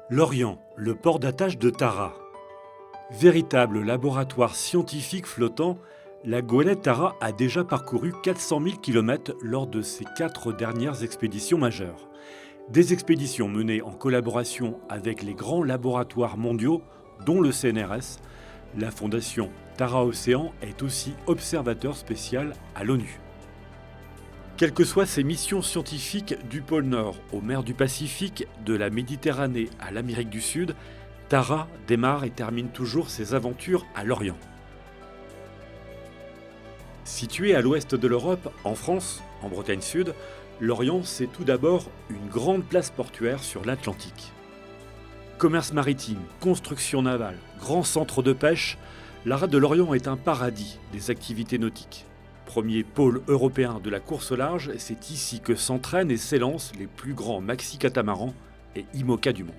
Lorient, le port d'attache de Tara. Véritable laboratoire scientifique flottant, la goélette Tara a déjà parcouru 400 000 km lors de ses 4 dernières expéditions majeures. Des expéditions menées en collaboration avec les grands laboratoires mondiaux, dont le CNRS. La fondation Tara Océan est aussi observateur spécial à l'ONU. Quelles que soient ses missions scientifiques du pôle Nord aux mers du Pacifique, de la Méditerranée à l'Amérique du Sud, Tara démarre et termine toujours ses aventures à Lorient. Situé à l'ouest de l'Europe, en France, en Bretagne Sud, Lorient, c'est tout d'abord une grande place portuaire sur l'Atlantique. Commerce maritime, construction navale, grand centre de pêche, la rade de Lorient est un paradis des activités nautiques. Premier pôle européen de la course au large, c'est ici que s'entraînent et s'élancent les plus grands maxi-catamarans et IMOCA du monde.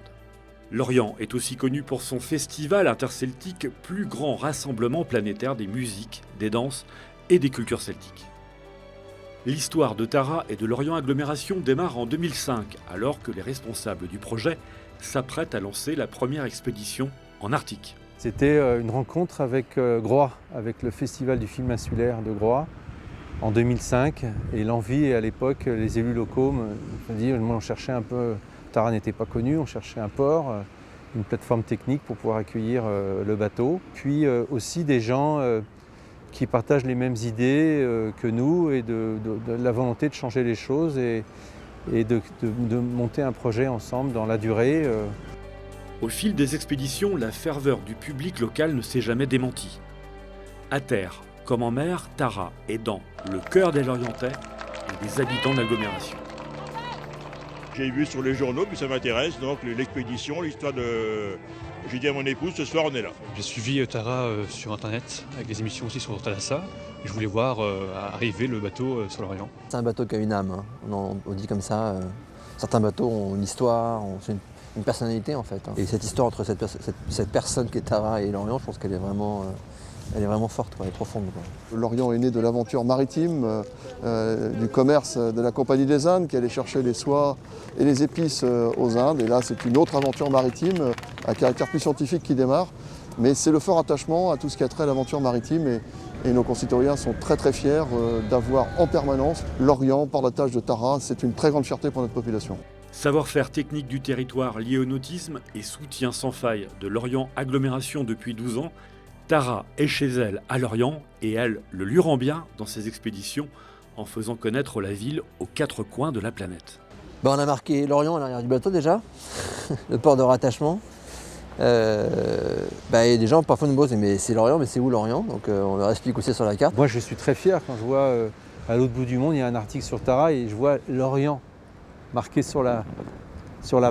Lorient est aussi connu pour son festival interceltique, plus grand rassemblement planétaire des musiques, des danses et des cultures celtiques. L'histoire de Tara et de Lorient Agglomération démarre en 2005, alors que les responsables du projet s'apprêtent à lancer la première expédition en Arctique. C'était une rencontre avec Groix, avec le Festival du film insulaire de Groix en 2005. Et l'envie, à l'époque, les élus locaux me disaient, on cherchait un peu, Tara n'était pas connu, on cherchait un port, une plateforme technique pour pouvoir accueillir le bateau. Puis aussi des gens qui partagent les mêmes idées que nous et de la volonté de changer les choses et de monter un projet ensemble dans la durée. Au fil des expéditions, la ferveur du public local ne s'est jamais démentie. À terre comme en mer, Tara est dans le cœur des Lorientais et des habitants de l'agglomération. J'ai vu sur les journaux, puis ça m'intéresse, donc l'expédition, l'histoire de... J'ai dit à mon épouse, ce soir on est là. J'ai suivi Tara sur internet, avec des émissions aussi sur Thalassa. Je voulais voir arriver le bateau sur l'Orient. C'est un bateau qui a une âme, hein. On dit comme ça. Certains bateaux ont une histoire, ont une personnalité en fait. Et cette histoire entre cette personne qui est Tara et l'Orient, je pense qu'elle est vraiment... Elle est vraiment forte, elle est profonde. L'Orient est né de l'aventure maritime, du commerce de la Compagnie des Indes qui allait chercher les soies et les épices aux Indes. Et là, c'est une autre aventure maritime à caractère plus scientifique qui démarre. Mais c'est le fort attachement à tout ce qui a trait à l'aventure maritime. Et nos concitoyens sont très très fiers d'avoir en permanence l'Orient, port d'attache de Tara. C'est une très grande fierté pour notre population. Savoir-faire technique du territoire lié au nautisme et soutien sans faille de Lorient Agglomération depuis 12 ans, Tara est chez elle à Lorient et elle le lui rend bien dans ses expéditions en faisant connaître la ville aux 4 coins de la planète. On a marqué Lorient à l'arrière du bateau déjà, le port de rattachement. Et des gens parfois nous posent mais c'est Lorient, mais c'est où Lorient? Donc on leur explique aussi sur la carte. Moi je suis très fier quand je vois à l'autre bout du monde, il y a un article sur Tara et je vois Lorient marqué sur la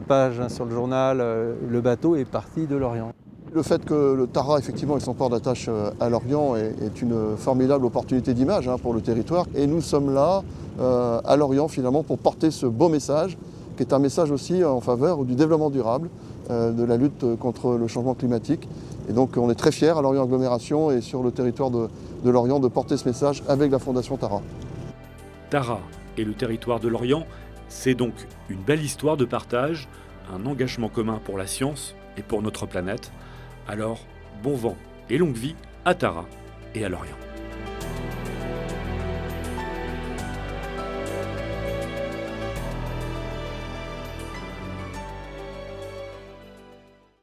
page, hein, sur le journal, le bateau est parti de Lorient. Le fait que le Tara, effectivement, ait son port d'attache à Lorient est une formidable opportunité d'image pour le territoire. Et nous sommes là, à Lorient, finalement, pour porter ce beau message, qui est un message aussi en faveur du développement durable, de la lutte contre le changement climatique. Et donc, on est très fiers à Lorient Agglomération et sur le territoire de Lorient de porter ce message avec la Fondation Tara. Tara et le territoire de Lorient, c'est donc une belle histoire de partage, un engagement commun pour la science et pour notre planète. Alors, bon vent et longue vie à Tara et à Lorient.